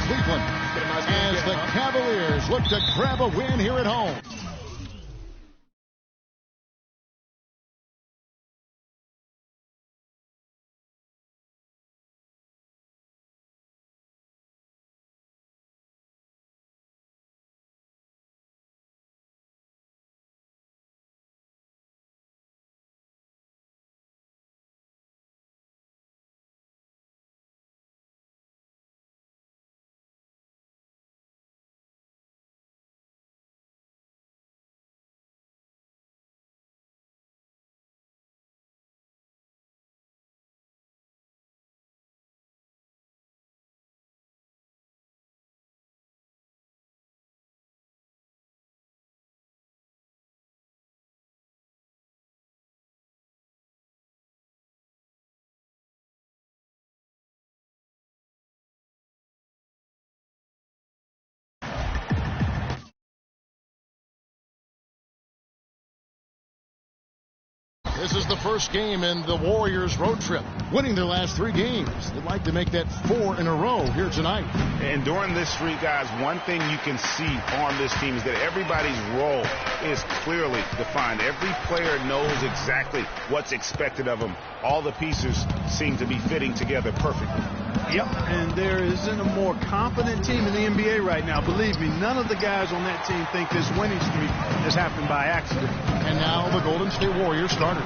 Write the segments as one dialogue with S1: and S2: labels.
S1: Cleveland as the Cavaliers look to grab a win here at home. This is the first game in the Warriors road trip, winning their last 3 games. They'd like to make that 4 in a row here tonight.
S2: And during this streak, guys, one thing you can see on this team is that everybody's role is clearly defined. Every player knows exactly what's expected of them. All the pieces seem to be fitting together perfectly.
S3: Yep, and there isn't a more confident team in the NBA right now. Believe me, none of the guys on that team think this winning streak has happened by accident.
S1: And now the Golden State Warriors starters.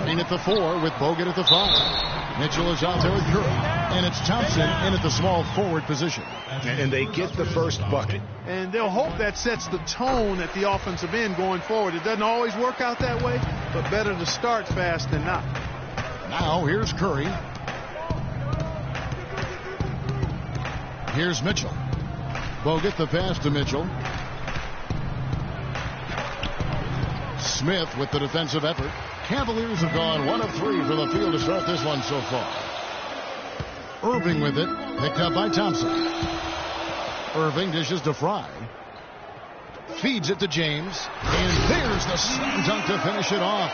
S1: In at the 4 with Bogut at the 5. Mitchell is out there with Curry. And it's Thompson in at the small forward position.
S2: And they get the first bucket.
S3: And they'll hope that sets the tone at the offensive end going forward. It doesn't always work out that way, but better to start fast than not.
S1: Now here's Curry. Here's Mitchell. Bogut the pass to Mitchell. Smith with the defensive effort. Cavaliers have gone 1 of 3 for the field to start this one so far. Irving with it, picked up by Thompson. Irving dishes to Fry. Feeds it to James. And there's the slam dunk to finish it off.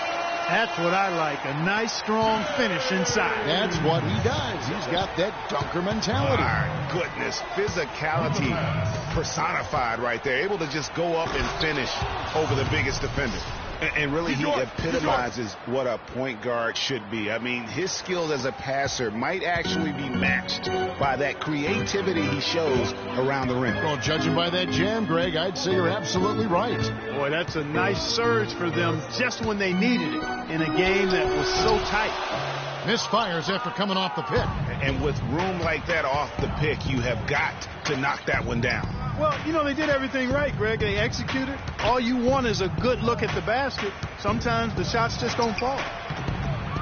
S3: That's what I like, a nice, strong finish inside.
S1: That's what he does. He's got that dunker mentality.
S2: My goodness, physicality personified right there. Able to just go up and finish over the biggest defender. And really, he epitomizes what a point guard should be. I mean, his skills as a passer might actually be matched by that creativity he shows around the rim.
S1: Well, judging by that jam, Greg, I'd say you're absolutely right.
S3: Boy, that's a nice surge for them just when they needed it in a game that was so tight.
S1: Misfires after coming off the pick.
S2: And with room like that off the pick, you have got to knock that one down.
S3: Well, you know, they did everything right, Greg. They executed. All you want is a good look at the basket. Sometimes the shots just don't fall.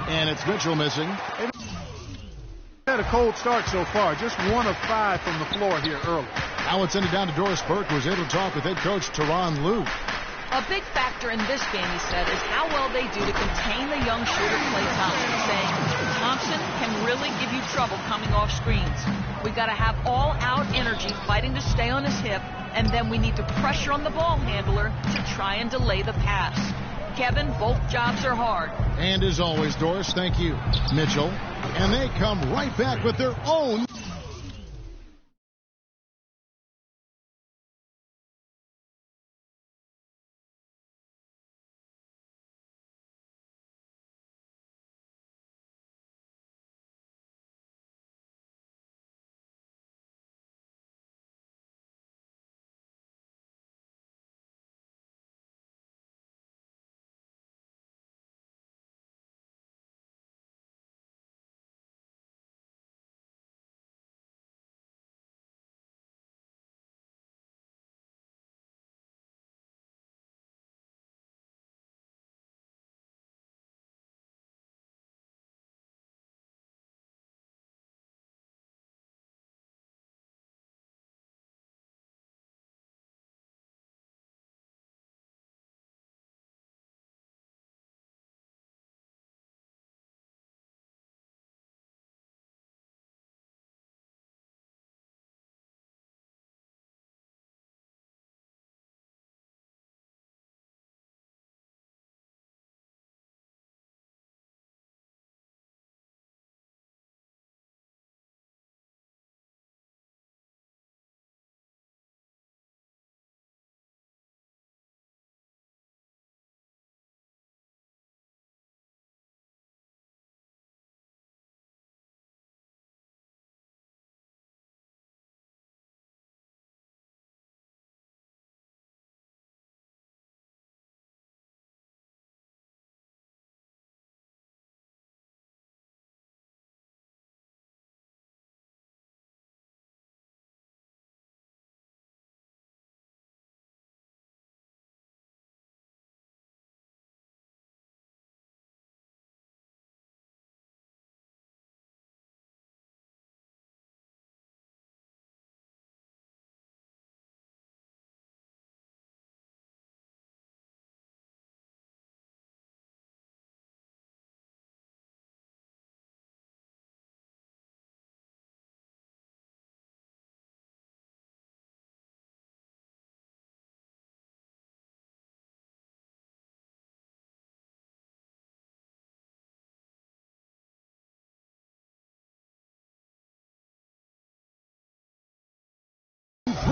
S1: And it's Mitchell missing.
S3: They had a cold start so far. Just 1 of 5 from the floor here early.
S1: Now it's ended down to Doris Burke, who was able to talk with head coach Tyronn Lue.
S4: A big factor in this game, he said, is how well they do to contain the young shooter Klay Thompson, saying Thompson can really give you trouble coming off screens. We've got to have all-out energy fighting to stay on his hip, and then we need to pressure on the ball handler to try and delay the pass. Kevin, both jobs are hard.
S1: And as always, Doris, thank you, Mitchell. And they come right back with their own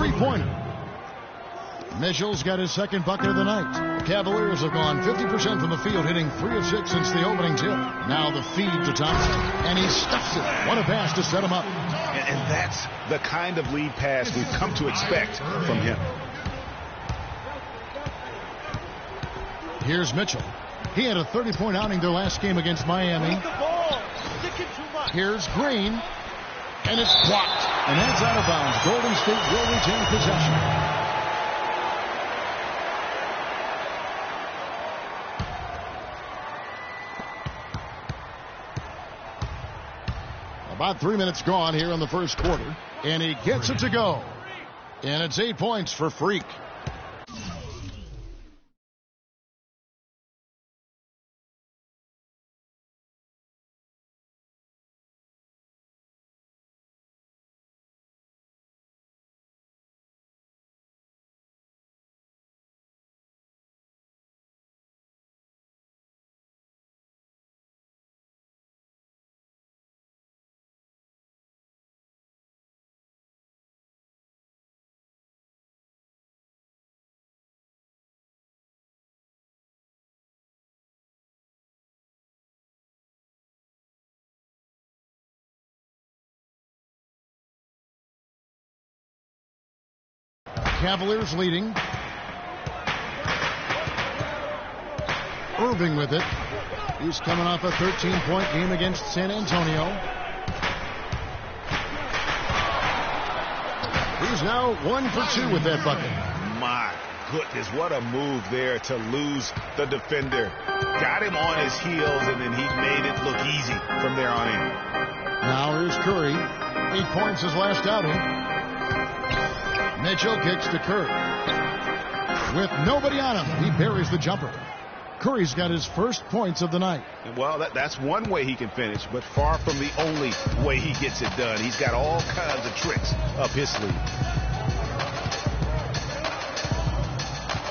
S1: three-pointer. Mitchell's got his second bucket of the night. Cavaliers have gone 50% from the field, hitting 3 of 6 since the opening tip. Now the feed to Thompson, and he stuffs it. What a pass to set him up.
S2: And that's the kind of lead pass we've come to expect from him.
S1: Here's Mitchell. He had a 30-point outing their last game against Miami. Here's Green, and it's blocked. And that's out of bounds. Golden State will retain possession. About 3 minutes gone here in the first quarter, and he gets it to go. And it's 8 points for Freak. Cavaliers leading. Irving with it. He's coming off a 13-point game against San Antonio. He's now 1 for 2 with that bucket.
S2: My goodness, what a move there to lose the defender. Got him on his heels, and then he made it look easy from there on in.
S1: Now here's Curry. 8 points his last outing. Mitchell kicks to Curry. With nobody on him, he buries the jumper. Curry's got his first points of the night.
S2: Well, that's one way he can finish, but far from the only way he gets it done. He's got all kinds of tricks up his sleeve.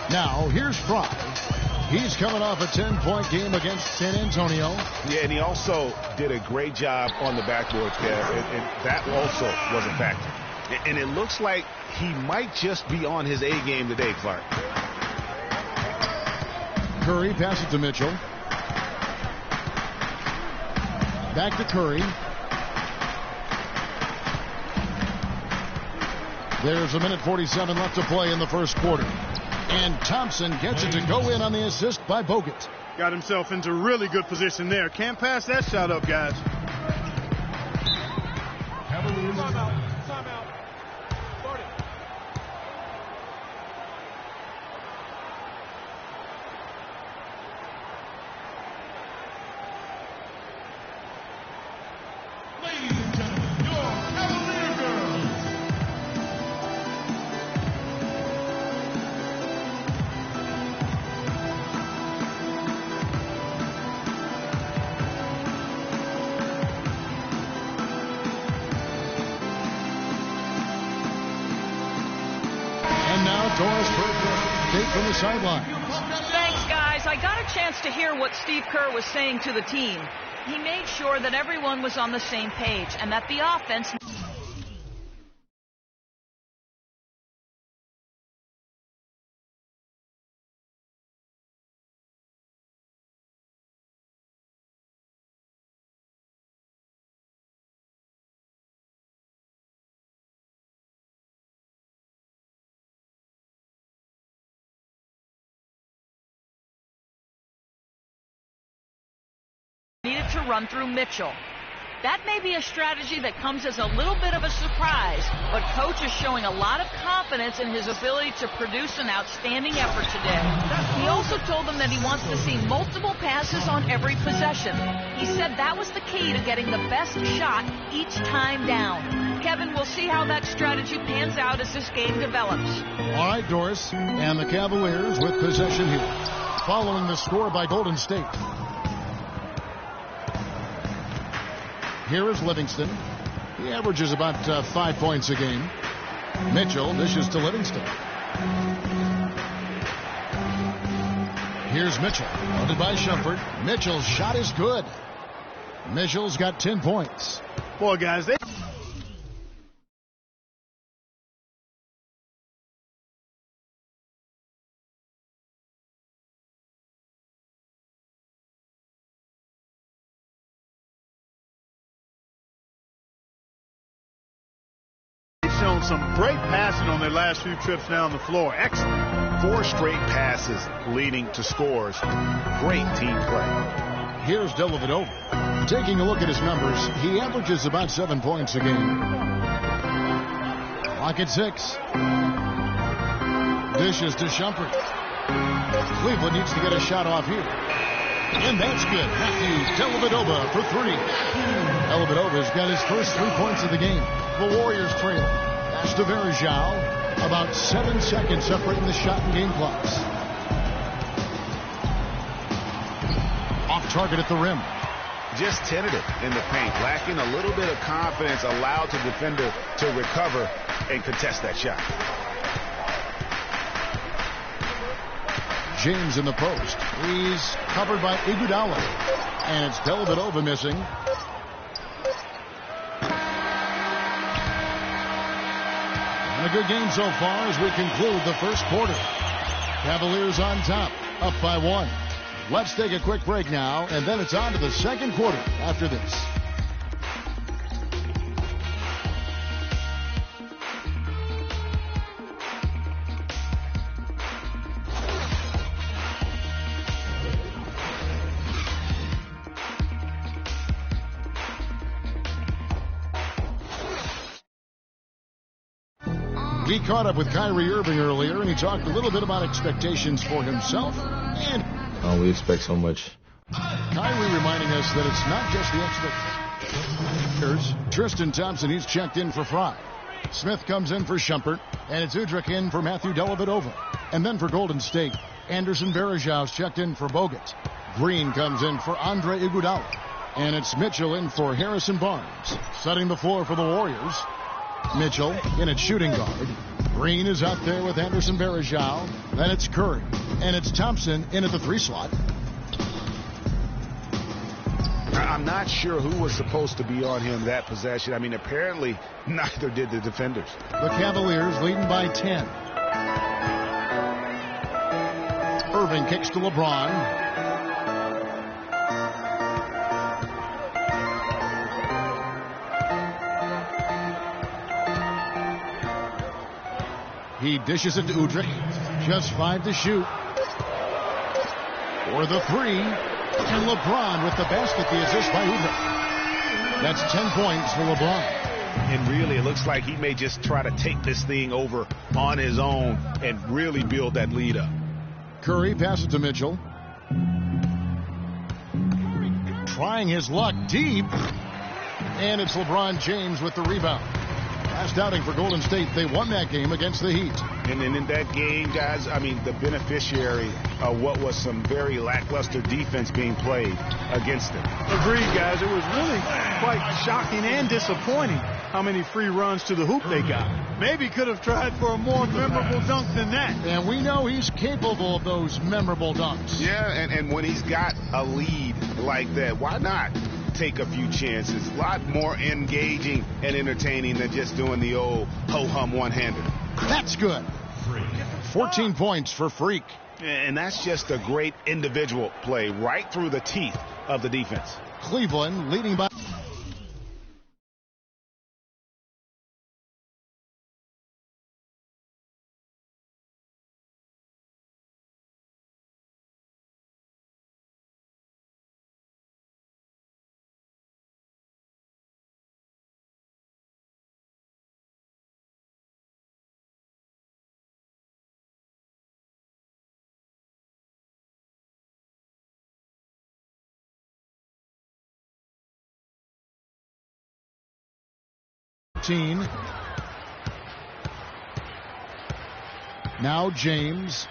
S1: Now, here's Fry. He's coming off a 10-point game against San Antonio.
S2: Yeah, and he also did a great job on the backboard, Kev, and that also was a factor. And it looks like he might just be on his A game today, Clark.
S1: Curry passes to Mitchell. Back to Curry. There's 1:47 left to play in the first quarter. And Thompson gets it to go in on the assist by Bogut.
S3: Got himself into really good position there. Can't pass that shot up, guys.
S5: Timeout.
S1: From the sidelines.
S4: Thanks, guys. I got a chance to hear what Steve Kerr was saying to the team. He made sure that everyone was on the same page and that the offense needed to run through Mitchell. That may be a strategy that comes as a little bit of a surprise, but Coach is showing a lot of confidence in his ability to produce an outstanding effort today. He also told them that he wants to see multiple passes on every possession. He said that was the key to getting the best shot each time down. Kevin, we'll see how that strategy pans out as this game develops.
S1: All right, Doris, and the Cavaliers with possession here, following the score by Golden State. Here is Livingston. He averages about 5 points a game. Mitchell dishes to Livingston. Here's Mitchell. Funded by Shumpert. Mitchell's shot is good. Mitchell's got 10 points.
S3: Boy, guys, they shown some great passing on their last few trips down the floor. Excellent.
S2: 4 straight passes leading to scores. Great team play.
S1: Here's Dellavedova. Taking a look at his numbers, he averages about 7 points a game. Clock at 6. Dishes to Shumpert. Cleveland needs to get a shot off here. And that's good. Matthew Dellavedova for 3. Dellavedova's got his first 3 points of the game. The Warriors trail. Pass to Verjao. About 7 seconds separating the shot and game clocks. Off target at the rim.
S2: Just tentative in the paint. Lacking a little bit of confidence. Allowed the defender to recover and contest that shot.
S1: James in the post. He's covered by Iguodala. And it's Dellavedova missing. And a good game so far as we conclude the first quarter. Cavaliers on top, up by 1. Let's take a quick break now, and then it's on to the second quarter after this. We caught up with Kyrie Irving earlier, and he talked a little bit about expectations for himself. And
S6: we expect so much.
S1: Kyrie reminding us that it's not just the expectations. Tristan Thompson, he's checked in for Fry. Smith comes in for Shumpert, and it's Udrich in for Matthew Dellavedova. And then for Golden State, Anderson Varejau's checked in for Bogut. Green comes in for Andre Iguodala. And it's Mitchell in for Harrison Barnes. Setting the floor for the Warriors. Mitchell in at shooting guard. Green is out there with Anderson Varejao. Then it's Curry. And it's Thompson in at the 3 slot.
S2: I'm not sure who was supposed to be on him that possession. I mean, apparently neither did the defenders.
S1: The Cavaliers leading by 10. Irving kicks to LeBron. He dishes it to Udrich. Just 5 to shoot. For the 3. And LeBron with the basket, the assist by Udrich. That's 10 points for LeBron.
S2: And really, it looks like he may just try to take this thing over on his own and really build that lead up.
S1: Curry passes to Mitchell. Trying his luck deep. And it's LeBron James with the rebound. Last outing for Golden State, they won that game against the Heat.
S2: And then in that game, guys, I mean, the beneficiary of what was some very lackluster defense being played against them.
S3: Agreed, guys. It was really quite shocking and disappointing how many free runs to the hoop they got. Maybe could have tried for a more memorable dunk than that.
S1: And we know he's capable of those memorable dunks.
S2: Yeah, and when he's got a lead like that, why not take a few chances? A lot more engaging and entertaining than just doing the old ho-hum one-hander.
S1: That's good. 14 points for Freak.
S2: And that's just a great individual play right through the teeth of the defense.
S1: Cleveland leading by... Now James,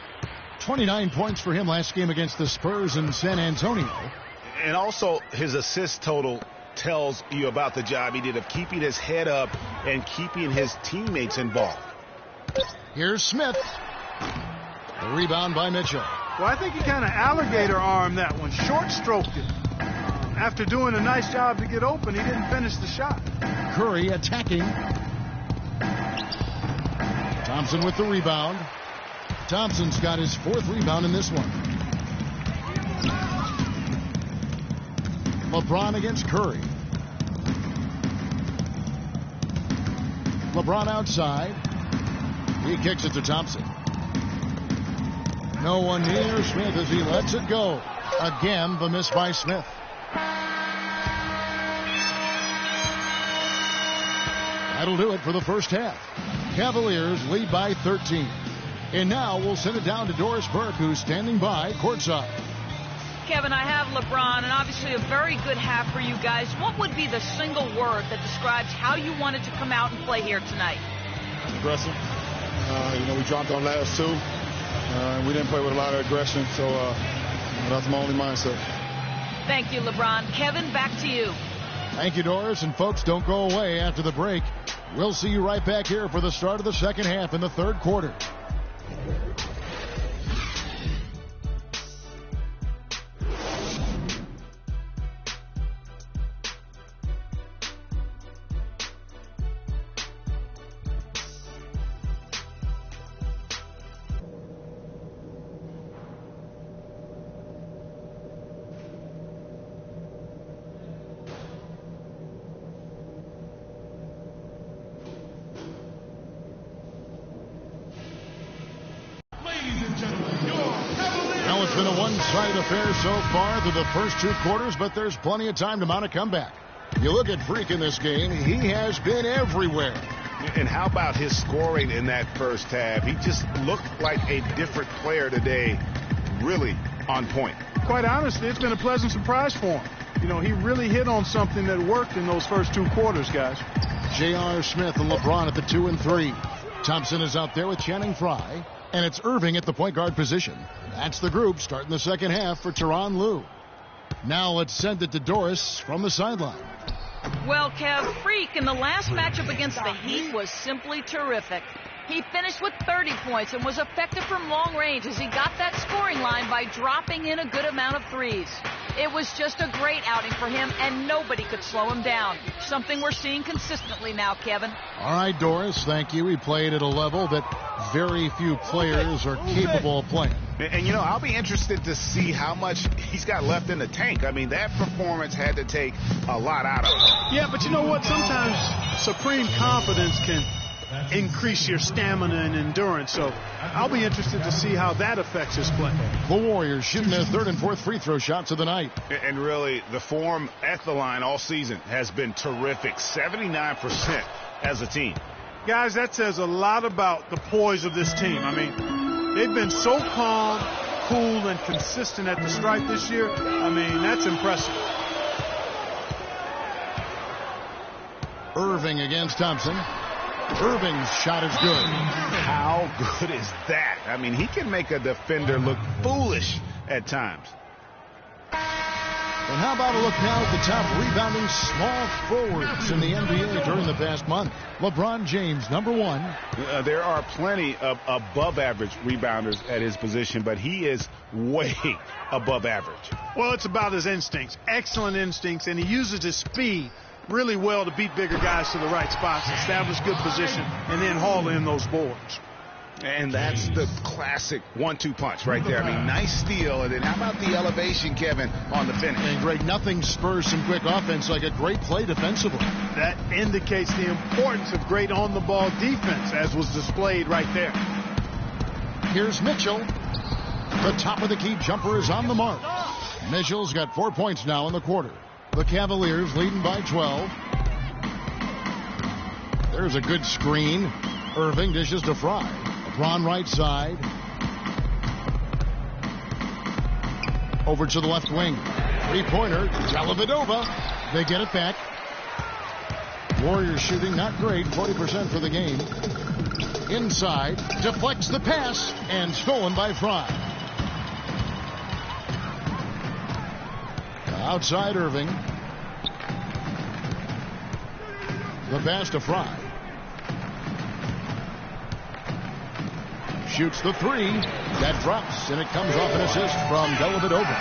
S1: 29 points for him last game against the Spurs in San Antonio.
S2: And also his assist total tells you about the job he did of keeping his head up and keeping his teammates involved.
S1: Here's Smith. The rebound by Mitchell.
S3: Well, I think he kind of alligator armed that one, short stroked it. After doing a nice job to get open, he didn't finish the shot.
S1: Curry attacking. Thompson with the rebound. Thompson's got his 4th rebound in this one. LeBron against Curry. LeBron outside. He kicks it to Thompson. No one near Smith as he lets it go. Again, the miss by Smith. That'll do it for the first half. Cavaliers lead by 13. And now we'll send it down to Doris Burke, who's standing by courtside.
S4: Kevin, I have LeBron, and obviously a very good half for you guys. What would be the single word that describes how you wanted to come out and play here tonight?
S5: Aggressive. We dropped on last two. We didn't play with a lot of aggression, so that's my only mindset.
S4: Thank you, LeBron. Kevin, back to you.
S1: Thank you, Doris. And folks, don't go away after the break. We'll see you right back here for the start of the second half in the third quarter. It's been a one-sided affair so far through the first two quarters, but there's plenty of time to mount a comeback. You look at Freak in this game, he has been everywhere.
S2: And how about his scoring in that first half? He just looked like a different player today, really on point.
S3: Quite honestly, it's been a pleasant surprise for him. He really hit on something that worked in those first two quarters, guys.
S1: J.R. Smith and LeBron at the 2 and 3. Thompson is out there with Channing Frye. And it's Irving at the point guard position. That's the group starting the second half for Tyronn Lue. Now let's send it to Doris from the sideline.
S4: Well, Kev, Freak in the last matchup against the Heat was simply terrific. He finished with 30 points and was effective from long range as he got that scoring line by dropping in a good amount of threes. It was just a great outing for him, and nobody could slow him down. Something we're seeing consistently now, Kevin.
S1: All right, Doris, thank you. He played at a level that very few players are capable of playing.
S2: And, I'll be interested to see how much he's got left in the tank. I mean, that performance had to take a lot out of him.
S3: Yeah, but you know what? Sometimes supreme confidence can increase your stamina and endurance. So I'll be interested to see how that affects his play.
S1: The Warriors shooting their third and fourth free throw shots of the night.
S2: And really, the form at the line all season has been terrific. 79% as a team.
S3: Guys, that says a lot about the poise of this team. I mean, they've been so calm, cool, and consistent at the stripe this year. I mean, that's impressive.
S1: Irving against Thompson. Irving's shot is good.
S2: How good is that? I mean, he can make a defender look foolish at times.
S1: And how about a look now at the top rebounding small forwards in the NBA during the past month? LeBron James, number one.
S2: There are plenty of above-average rebounders at his position, but he is way above average.
S3: Well, it's about his instincts, excellent instincts, and he uses his speed really well to beat bigger guys to the right spots, establish good position, and then haul in those boards.
S2: And that's the classic 1-2 punch right there. I mean, nice steal. And then how about the elevation, Kevin, on the finish?
S1: And Greg, nothing spurs some quick offense like a great play defensively.
S3: That indicates the importance of great on-the-ball defense, as was displayed right there.
S1: Here's Mitchell. The top of the key jumper is on the mark. Mitchell's got 4 points now in the quarter. The Cavaliers leading by 12. There's a good screen. Irving dishes to Frye. LeBron right side. Over to the left wing. Three-pointer. Dellavedova. They get it back. Warriors shooting not great. 40% for the game. Inside. Deflects the pass. And stolen by Frye. Outside Irving. The pass to Frye. Shoots the three. That drops, and it comes off an assist from Dellavedova.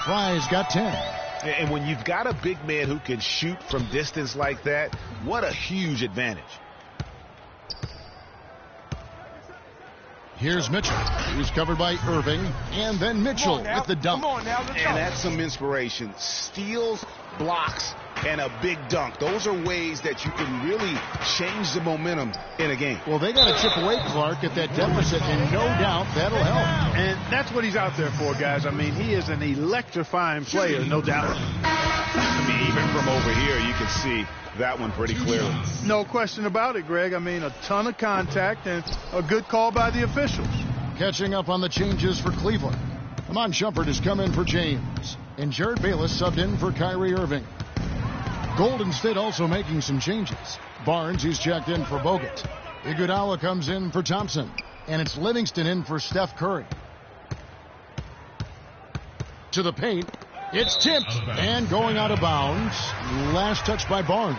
S1: Frye's got 10.
S2: And when you've got a big man who can shoot from distance like that, what a huge advantage.
S1: Here's Mitchell. He's covered by Irving. And then Mitchell with the dunk.
S2: And that's some inspiration. Steals, blocks, and a big dunk. Those are ways that you can really change the momentum in a game.
S1: Well, they got to chip away, Clark, at that deficit, and no doubt that'll help.
S3: And that's what he's out there for, guys. I mean, he is an electrifying player, no doubt.
S2: I mean, even from over here, you can see that one pretty clearly.
S3: No question about it, Greg. I mean, a ton of contact and a good call by the officials.
S1: Catching up on the changes for Cleveland. Amon Shumpert has come in for James, and Jared Bayless subbed in for Kyrie Irving. Golden State also making some changes. Barnes, he's checked in for Bogut. Iguodala comes in for Thompson, and it's Livingston in for Steph Curry. To the paint. It's tipped and going out of bounds. Last touch by Barnes.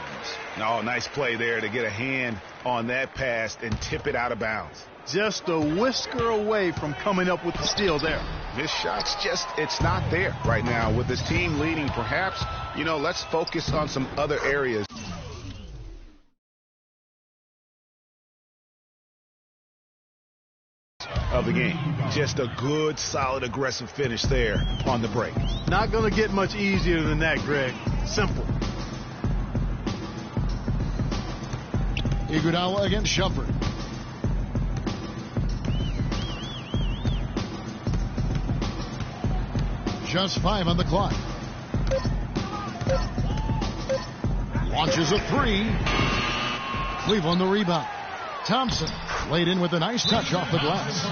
S2: Oh, nice play there to get a hand on that pass and tip it out of bounds.
S3: Just a whisker away from coming up with the steal there.
S2: This shot's just, it's not there right now. With this team leading, perhaps, let's focus on some other areas. Of the game. Just a good, solid, aggressive finish there on the break.
S3: Not going to get much easier than that, Greg. Simple.
S1: Iguodala against Shumpert. Just 5 on the clock. Launches a 3. Cleveland the rebound. Thompson laid in with a nice touch off the glass.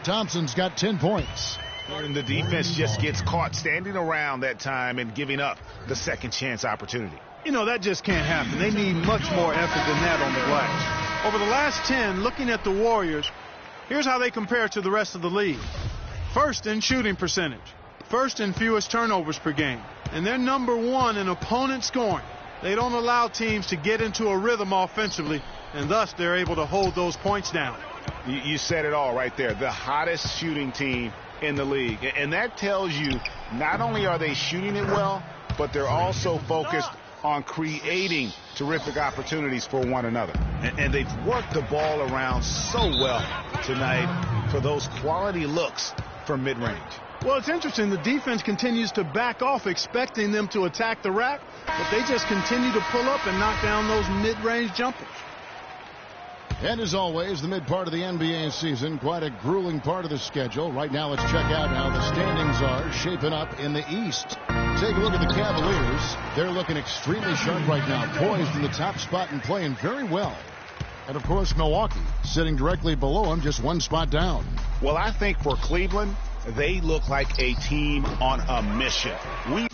S1: Thompson's got 10 points.
S2: And the defense just gets caught standing around that time and giving up the second chance opportunity.
S3: That just can't happen. They need much more effort than that on the glass. Over the last 10, looking at the Warriors, here's how they compare to the rest of the league. First in shooting percentage. First in fewest turnovers per game. And they're number 1 in opponent scoring. They don't allow teams to get into a rhythm offensively, and thus they're able to hold those points down.
S2: You said it all right there. The hottest shooting team in the league. And that tells you not only are they shooting it well, but they're also focused on creating terrific opportunities for one another. And they've worked the ball around so well tonight for those quality looks from mid-range.
S3: Well, it's interesting. The defense continues to back off, expecting them to attack the rack, but they just continue to pull up and knock down those mid-range jumpers.
S1: And as always, the mid part of the NBA season, quite a grueling part of the schedule. Right now, let's check out how the standings are shaping up in the East. Take a look at the Cavaliers. They're looking extremely sharp right now, poised in the top spot and playing very well. And, of course, Milwaukee sitting directly below them, just one spot down.
S2: Well, I think for Cleveland, they look like a team on a mission. We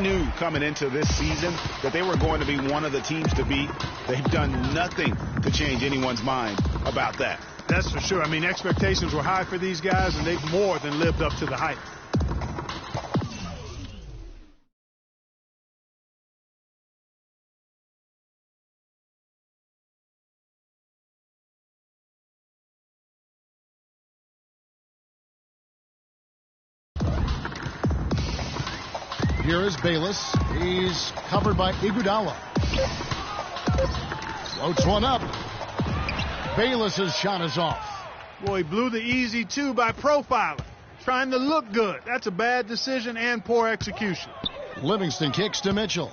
S2: knew coming into this season that they were going to be one of the teams to beat. They've done nothing to change anyone's mind about that.
S3: That's for sure. I mean, expectations were high for these guys, and they've more than lived up to the hype.
S1: Here is Bayless. He's covered by Iguodala. Floats one up. Bayless's shot is off.
S3: Boy, he blew the easy 2 by profiling. Trying to look good. That's a bad decision and poor execution.
S1: Livingston kicks to Mitchell.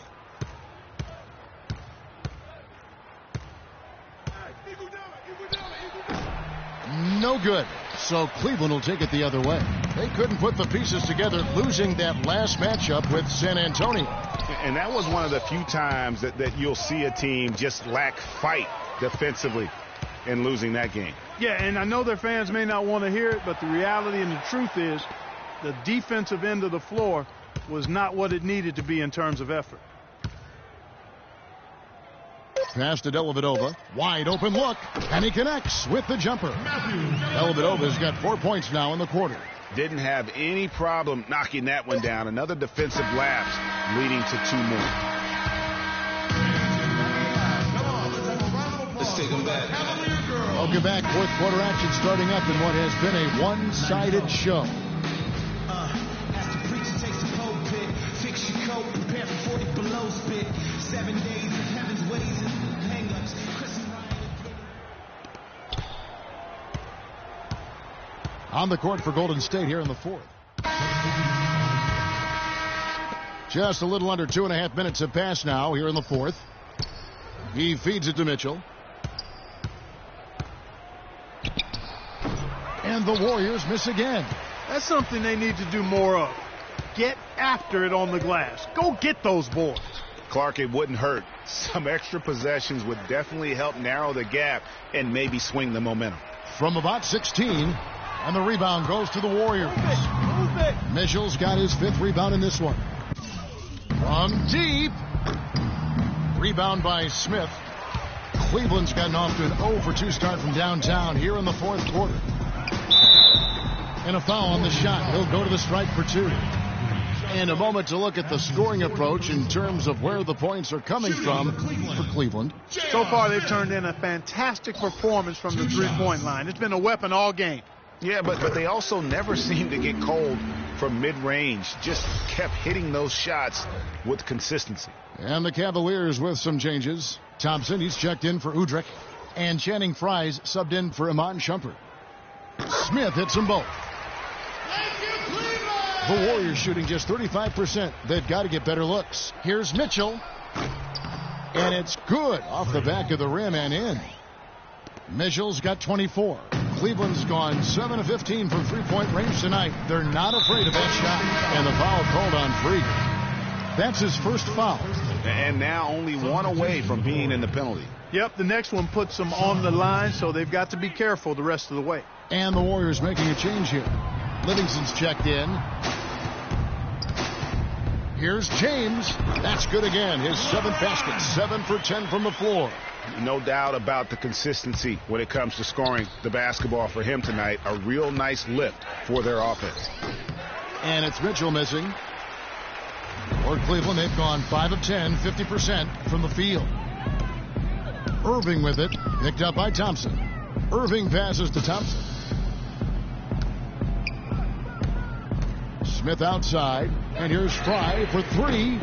S1: No good. So Cleveland will take it the other way. They couldn't put the pieces together, losing that last matchup with San Antonio.
S2: And that was one of the few times that you'll see a team just lack fight defensively in losing that game.
S3: Yeah, and I know their fans may not want to hear it, but the reality and the truth is the defensive end of the floor was not what it needed to be in terms of effort.
S1: Pass to Dellavedova. Wide open look. And he connects with the jumper. Dellavedova's got 4 points now in the quarter.
S2: Didn't have any problem knocking that one down. Another defensive lapse leading to 2 more.
S7: Let's take them back.
S1: Welcome back. Fourth quarter action starting up in what has been a one-sided show.
S7: As the preacher takes the pulpit, fix your coat, prepare for 40 below spit. 7 days of heaven's ways and hang-ups. Chris and Ryan.
S1: On the court for Golden State here in the fourth. Just a little under 2.5 minutes have passed now here in the fourth. He feeds it to Mitchell. And the Warriors miss again.
S3: That's something they need to do more of. Get after it on the glass. Go get those boards.
S2: Clark, it wouldn't hurt. Some extra possessions would definitely help narrow the gap and maybe swing the momentum.
S1: From about 16, and the rebound goes to the Warriors. Mitchell's got his 5th rebound in this one. From deep. Rebound by Smith. Cleveland's gotten off to an 0-for-2 start from downtown here in the fourth quarter. And a foul on the shot. He'll go to the strike for 2. And a moment to look at the scoring approach in terms of where the points are coming from for Cleveland.
S3: So far, they've turned in a fantastic performance from the three-point line. It's been a weapon all game.
S2: Yeah, but they also never seem to get cold from mid-range. Just kept hitting those shots with consistency.
S1: And the Cavaliers with some changes. Thompson, he's checked in for Udrich. And Channing Frye's subbed in for Iman Shumpert. Smith hits them both. The Warriors shooting just 35%. They've got to get better looks. Here's Mitchell. And it's good off the back of the rim and in. Mitchell's got 24. Cleveland's gone 7 of 15 from three-point range tonight. They're not afraid of that shot. And the foul called on Free. That's his first foul.
S2: And now only one away from being in the penalty.
S3: Yep, the next one puts them on the line, so they've got to be careful the rest of the way.
S1: And the Warriors making a change here. Livingston's checked in. Here's James. That's good again. His 7th basket. 7 for 10 from the floor.
S2: No doubt about the consistency when it comes to scoring the basketball for him tonight. A real nice lift for their offense.
S1: And it's Mitchell missing. For Cleveland, they've gone 5 of 10, 50% from the field. Irving with it. Picked up by Thompson. Irving passes to Thompson. Smith outside, and here's Fry for 3.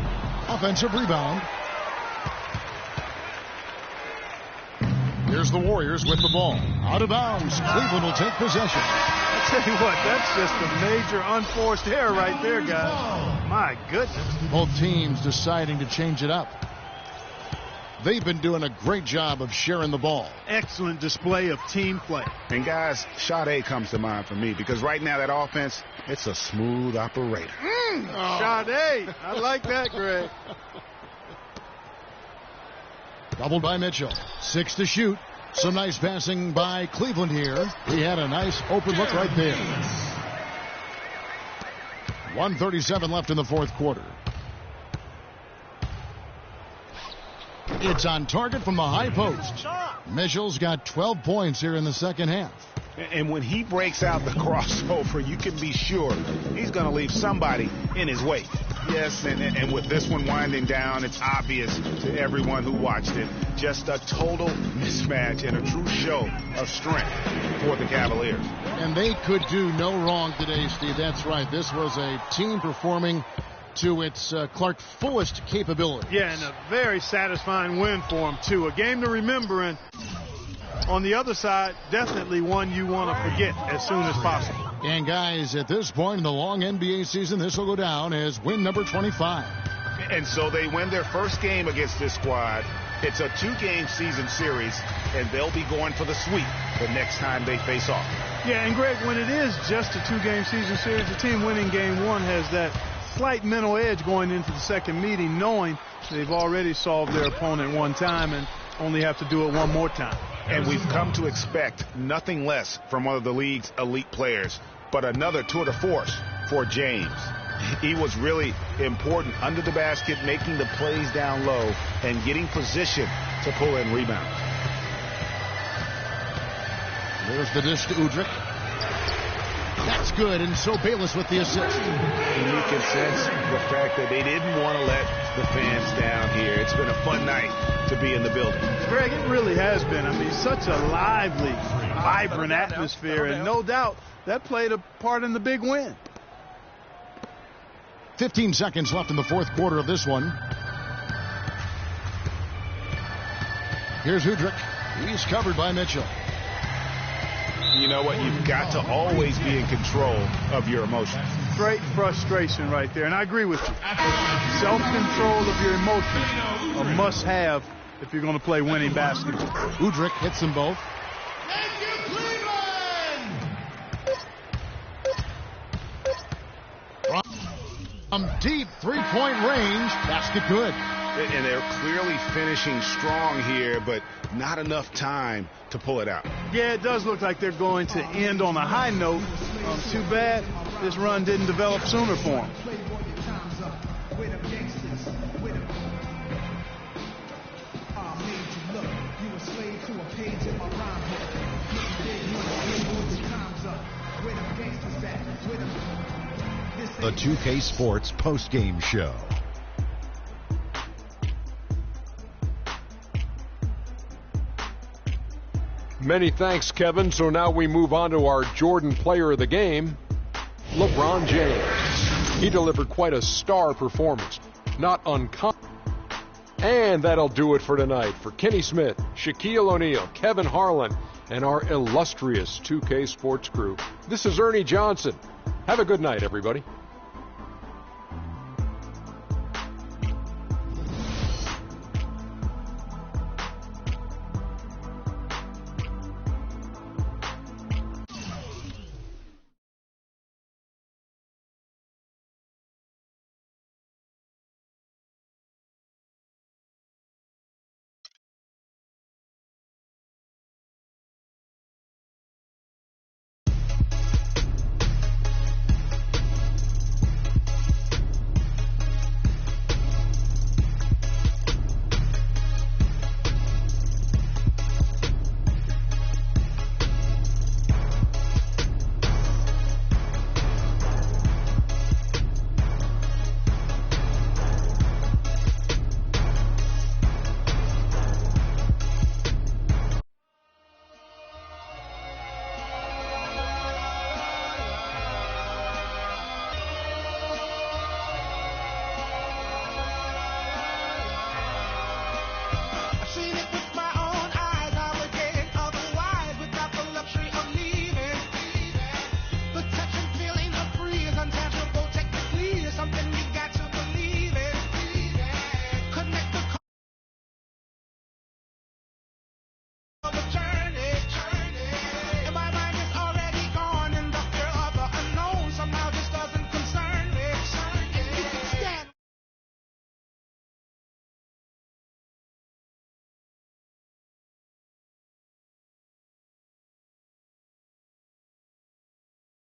S1: Offensive rebound. Here's the Warriors with the ball. Out of bounds. Cleveland will take possession.
S3: I tell you what, that's just a major unforced error right there, guys. My goodness.
S1: Both teams deciding to change it up. They've been doing a great job of sharing the ball.
S3: Excellent display of team play.
S2: And guys, Sade comes to mind for me because right now that offense, it's a smooth operator.
S3: Sade. I like that, Greg.
S1: Doubled by Mitchell. 6 to shoot. Some nice passing by Cleveland here. He had a nice open look right there. 1:37 left in the fourth quarter. It's on target from the high post. Mitchell's got 12 points here in the second half.
S2: And when he breaks out the crossover, you can be sure he's going to leave somebody in his wake. Yes, and with this one winding down, it's obvious to everyone who watched it. Just a total mismatch and a true show of strength for the Cavaliers.
S1: And they could do no wrong today, Steve. That's right. This was a team performing to its Clark fullest capability.
S3: Yeah, and a very satisfying win for him, too. A game to remember, and on the other side, definitely one you want to forget as soon as possible.
S1: And guys, at this point in the long NBA season, this will go down as win number 25.
S2: And so they win their first game against this squad. It's a 2-game season series, and they'll be going for the sweep the next time they face off.
S3: Yeah, and Greg, when it is just a 2-game season series, the team winning game 1 has that slight mental edge going into the second meeting, knowing they've already solved their opponent one time and only have to do it one more time.
S2: And we've come to expect nothing less from one of the league's elite players, but another tour de force for James. He was really important under the basket, making the plays down low and getting position to pull in rebounds.
S1: There's the dish to Udrich. That's good, and so Bayless with the assist.
S2: And you can sense the fact that they didn't want to let the fans down here. It's been a fun night to be in the building.
S3: Greg, it really has been. I mean, such a lively, vibrant atmosphere, and no doubt that played a part in the big win.
S1: 15 seconds left in the fourth quarter of this one. Here's Udrich. He's covered by Mitchell.
S2: You know what? You've got to always be in control of your emotions.
S3: straight frustration right there. And I agree with you. Self-control of your emotions a must-have if you're going to play winning basketball.
S1: Udrich hits them both. From deep three-point range, basket good.
S2: And they're clearly finishing strong here, but not enough time to pull it out.
S3: Yeah, it does look like they're going to end on a high note. Too bad this run didn't develop sooner for them.
S8: The 2K Sports postgame show.
S9: Many thanks, Kevin. So now we move on to our Jordan player of the game, LeBron James. He delivered quite a star performance. Not uncommon. And that'll do it for tonight. For Kenny Smith, Shaquille O'Neal, Kevin Harlan, and our illustrious 2K Sports crew, this is Ernie Johnson. Have a good night, everybody.